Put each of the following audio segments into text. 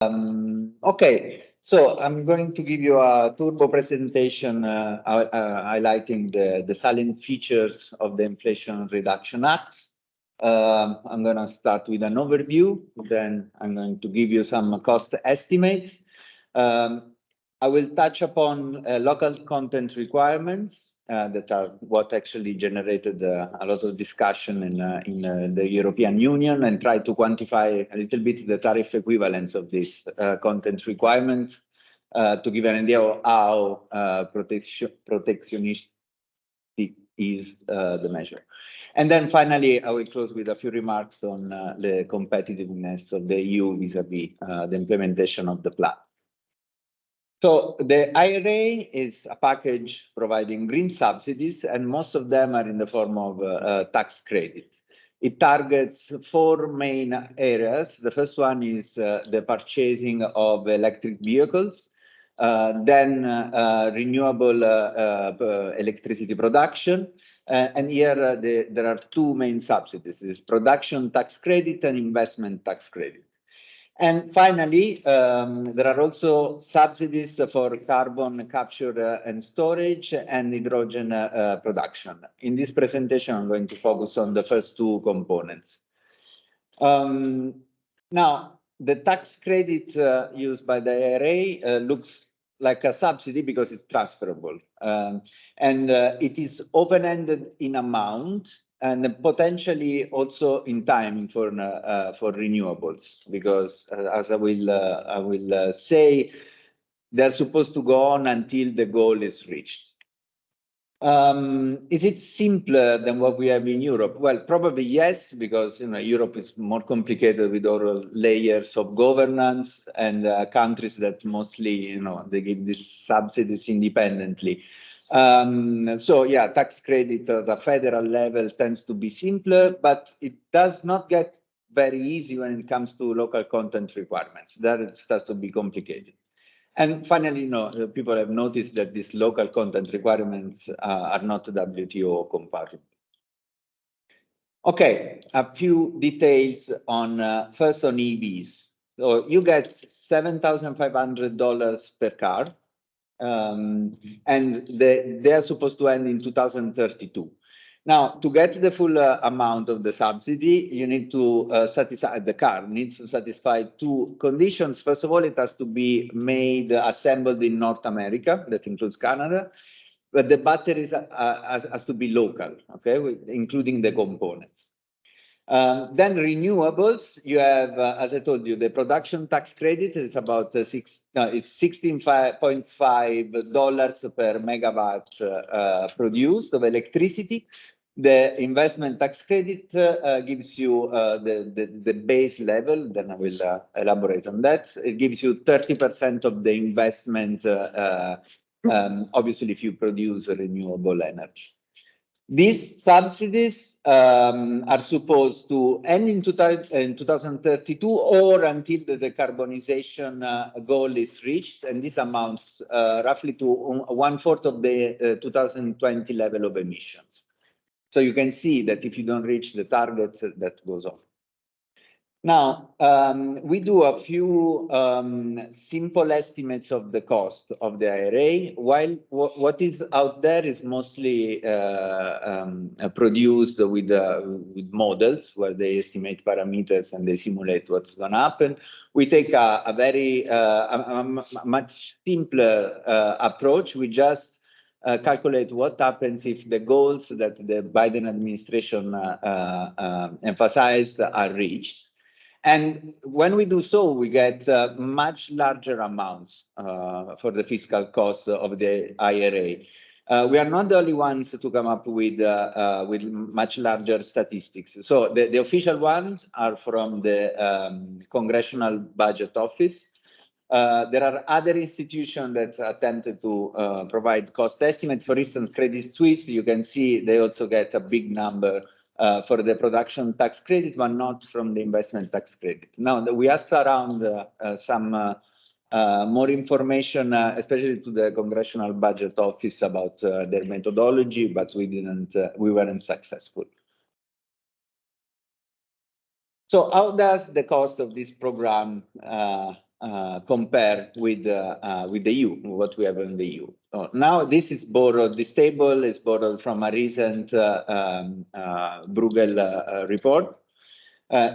Okay, so I'm going to give you a turbo presentation highlighting the salient features of the Inflation Reduction Act. I'm going to start with an overview, then I'm going to give you some cost estimates. I will touch upon local content requirements that are what actually generated a lot of discussion in the European Union, and try to quantify a little bit the tariff equivalence of these content requirements to give an idea of how protectionist is the measure. And then finally, I will close with a few remarks on the competitiveness of the EU vis-à-vis the implementation of the plan. So the IRA is a package providing green subsidies, and most of them are in the form of tax credit. It targets four main areas. The first one is the purchasing of electric vehicles, then renewable electricity production, and here there are two main subsidies: is production tax credit and investment tax credit. And finally, there are also subsidies for carbon capture and storage and hydrogen production. In this presentation, I'm going to focus on the first two components. Now, the tax credit used by the IRA looks like a subsidy because it's transferable. And it is open-ended in amount, and potentially also in time for renewables, because as I will say, they're supposed to go on until the goal is reached. Is it simpler than what we have in Europe? Well, probably yes, because Europe is more complicated with all layers of governance, and countries that mostly they give these subsidies independently. So yeah, tax credit at the federal level tends to be simpler, but it does not get very easy when it comes to local content requirements. That it starts to be complicated. And finally, people have noticed that these local content requirements are not WTO compatible. Okay, a few details on first on EVs. So you get $7,500 per car, and they are supposed to end in 2032. Now, to get the full amount of the subsidy, you need to satisfy, the car needs to satisfy two conditions. First of all, it has to be made, assembled in North America, that includes Canada, but the batteries has to be local, okay, including the components. Then renewables, you have, as I told you, the production tax credit is about it's $16.5 per megawatt produced of electricity. The investment tax credit gives you the base level, then I will elaborate on that. It gives you 30% of the investment, obviously, if you produce renewable energy. These subsidies are supposed to end in 2032 or until the decarbonization goal is reached, and this amounts roughly to 1/4 of the 2020 level of emissions. So you can see that if you don't reach the target, that goes on. Now, we do a few simple estimates of the cost of the IRA, while what is out there is mostly produced with models where they estimate parameters and they simulate what's going to happen. We take a very much simpler approach. We just calculate what happens if the goals that the Biden administration emphasized are reached. And when we do so, we get much larger amounts for the fiscal costs of the IRA. We are not the only ones to come up with much larger statistics. So the official ones are from the Congressional Budget Office. There are other institutions that attempted to provide cost estimates. For instance, Credit Suisse, you can see they also get a big number for the production tax credit, but not from the investment tax credit. Now, we asked around some more information, especially to the Congressional Budget Office about their methodology, but we weren't successful. So how does the cost of this program compare with the EU, what we have in the EU. So now this is borrowed, this table is borrowed from a recent Bruegel report.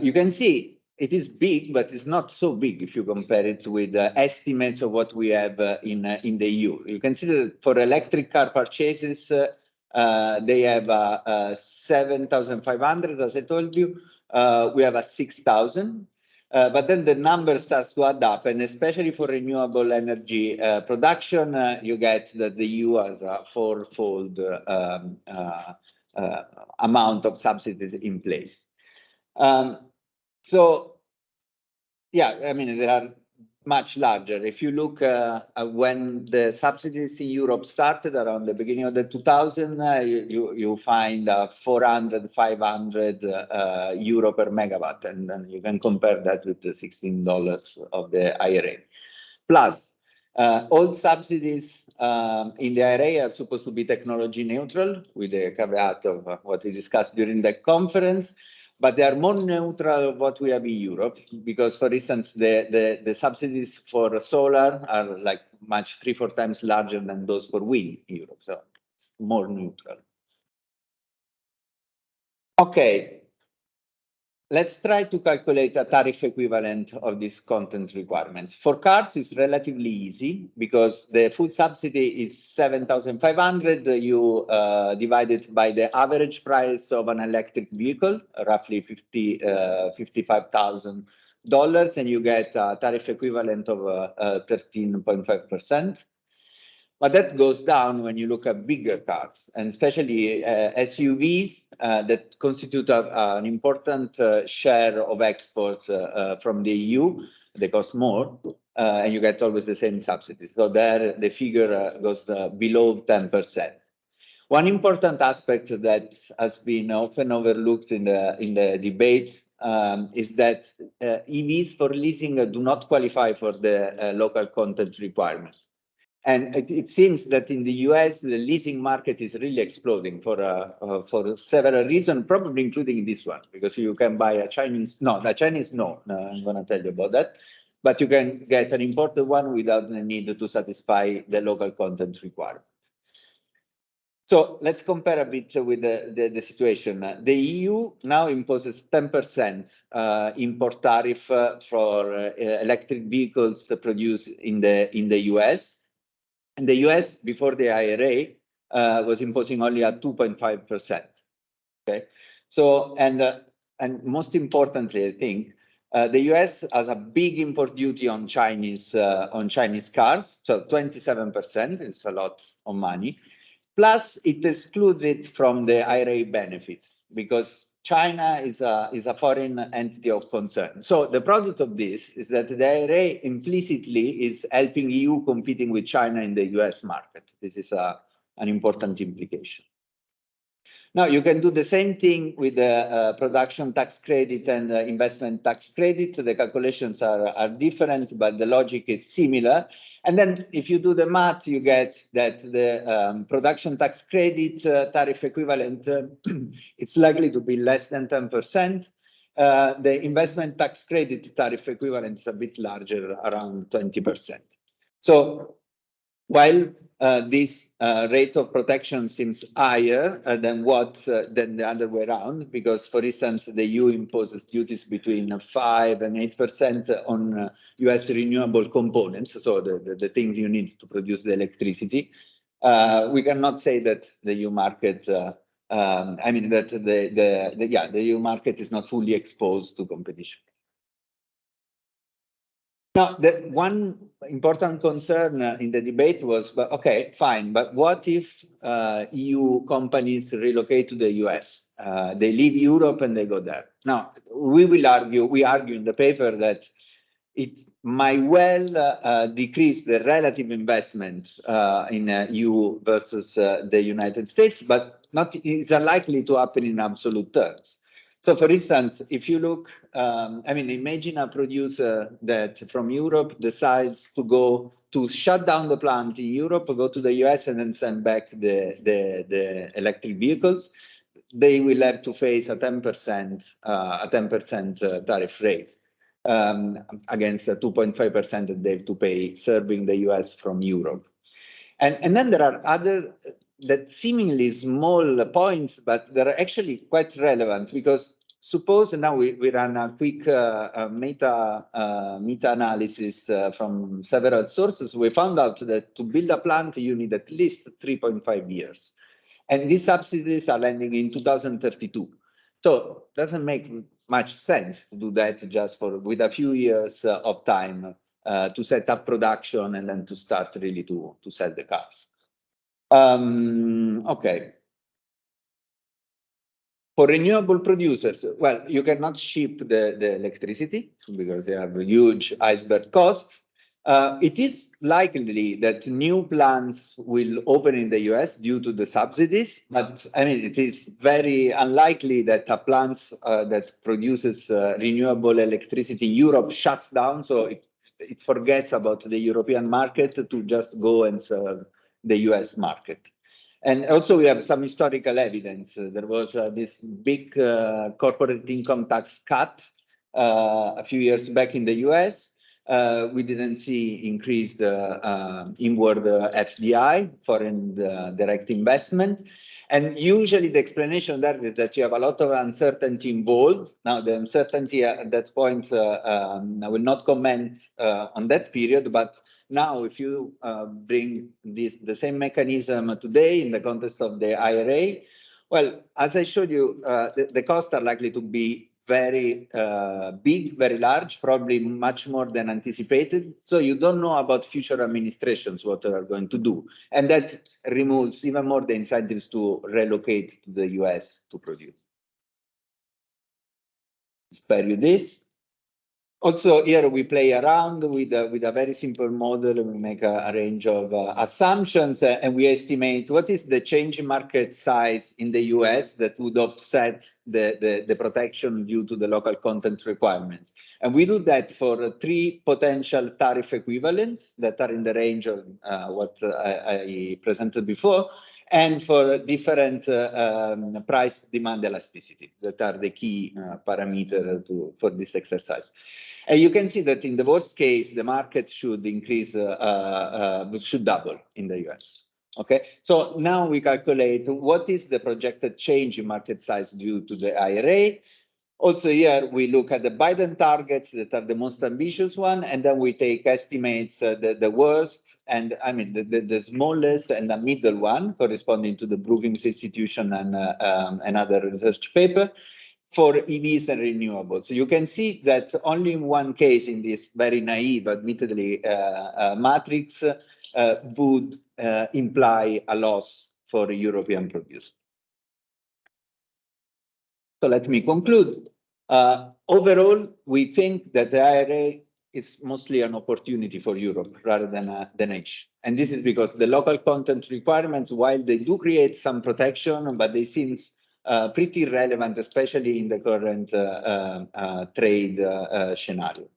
You can see it is big, but it's not so big if you compare it with estimates of what we have in the EU. You can see that for electric car purchases, they have 7,500, as I told you. We have a 6,000. But then the number starts to add up, and especially for renewable energy production, you get that the EU has a fourfold amount of subsidies in place. So, yeah, I mean, they are much larger. If you look at when the subsidies in Europe started around the beginning of the 2000, you find 400, 500 euro per megawatt, and then you can compare that with the $16 of the IRA. Plus, all subsidies in the IRA are supposed to be technology neutral, with the caveat of what we discussed during the conference. But they are more neutral of what we have in Europe, because, for instance, the subsidies for solar are like much 3-4 times larger than those for wind in Europe. So it's more neutral. Okay. Let's try to calculate a tariff equivalent of these content requirements. For cars, it's relatively easy because the full subsidy is 7,500. You divide it by the average price of an electric vehicle, roughly $55,000, and you get a tariff equivalent of 13.5%. But that goes down when you look at bigger cars, and especially SUVs that constitute an important share of exports from the EU. They cost more, and you get always the same subsidies. So there, the figure goes below 10%. One important aspect that has been often overlooked in the debate is that EVs for leasing do not qualify for the local content requirement. And it seems that in the US, the leasing market is really exploding for several reasons, probably including this one, because you can buy a Chinese, no, I'm going to tell you about that. But you can get an imported one without the need to satisfy the local content requirement. So let's compare a bit with the situation. The EU now imposes 10% import tariff for electric vehicles produced in the US. And the US, before the IRA, was imposing only a 2.5%. Okay, so and most importantly, I think the US has a big import duty on Chinese cars, so 27%. It's a lot of money. Plus, it excludes it from the IRA benefits because China is a foreign entity of concern. So the product of this is that the IRA implicitly is helping EU competing with China in the US market. This is an important implication. Now, you can do the same thing with the production tax credit and investment tax credit. The calculations are different, but the logic is similar. And then if you do the math, you get that the production tax credit tariff equivalent, it's likely to be less than 10%. The investment tax credit tariff equivalent is a bit larger, around 20%. So while this rate of protection seems higher than the other way around, because, for instance, the EU imposes duties between 5 and 8% on US renewable components, so the things you need to produce the electricity. We cannot say that the EU market, I mean, that the EU market is not fully exposed to competition. Now, the one important concern in the debate was, but okay, fine, but what if EU companies relocate to the US? They leave Europe and they go there. Now, we argue in the paper that it might well decrease the relative investment in EU versus the United States, but it's unlikely to happen in absolute terms. So, for instance, if you look, I mean, imagine a producer that from Europe decides to shut down the plant in Europe, go to the US, and then send back the electric vehicles. They will have to face a 10% tariff rate. against the 2.5% that they have to pay serving the US from Europe. And then there are other that seemingly small points, but they're actually quite relevant because suppose now we run a quick meta-analysis from several sources. We found out that to build a plant, you need at least 3.5 years. And these subsidies are landing in 2032. So it doesn't make much sense to do that just with a few years of time to set up production and then to start really to sell the cars. Okay. For renewable producers, well, you cannot ship the electricity because they have huge iceberg costs. It is likely that new plants will open in the US due to the subsidies, but I mean, it is very unlikely that a plant that produces renewable electricity in Europe shuts down, so it forgets about the European market to just go and serve the US market. And also we have some historical evidence. There was this big corporate income tax cut a few years back in the US. We didn't see increased inward FDI, foreign direct investment. And usually the explanation there is that you have a lot of uncertainty involved. Now the uncertainty at that point, I will not comment on that period, but now, if you bring the same mechanism today in the context of the IRA, well, as I showed you, the costs are likely to be very big, very large, probably much more than anticipated. So you don't know about future administrations, what they are going to do. And that removes even more the incentives to relocate to the US to produce. Spare you this. Also, here we play around with a very simple model. We make a range of assumptions and we estimate what is the change in market size in the US that would offset the protection due to the local content requirements. And we do that for three potential tariff equivalents that are in the range of what I presented before, and for different price demand elasticity that are the key parameter for this exercise. And you can see that in the worst case, the market should increase, should double in the US. Okay, so now we calculate what is the projected change in market size due to the IRA. Also here, we look at the Biden targets that are the most ambitious one, and then we take estimates, the worst, and I mean, the smallest and the middle one, corresponding to the Brookings Institution and another research paper for EVs and renewables. So you can see that only in one case in this very naive, admittedly, matrix would imply a loss for a European producer. So let me conclude. Overall, we think that the IRA is mostly an opportunity for Europe rather than an edge. And this is because the local content requirements, while they do create some protection, but they seem pretty relevant, especially in the current trade scenario.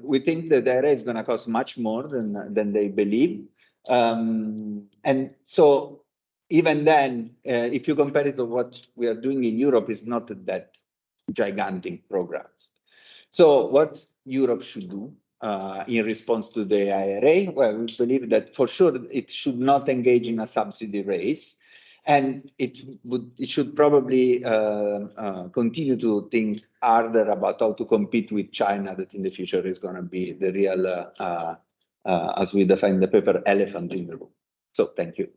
We think that the IRA is going to cost much more than they believe. And so even then, if you compare it to what we are doing in Europe, it's not that gigantic programs. So what Europe should do in response to the IRA? Well, we believe that for sure it should not engage in a subsidy race. And it should probably continue to think harder about how to compete with China, that in the future is going to be the real, as we define the paper, elephant in the room. So thank you.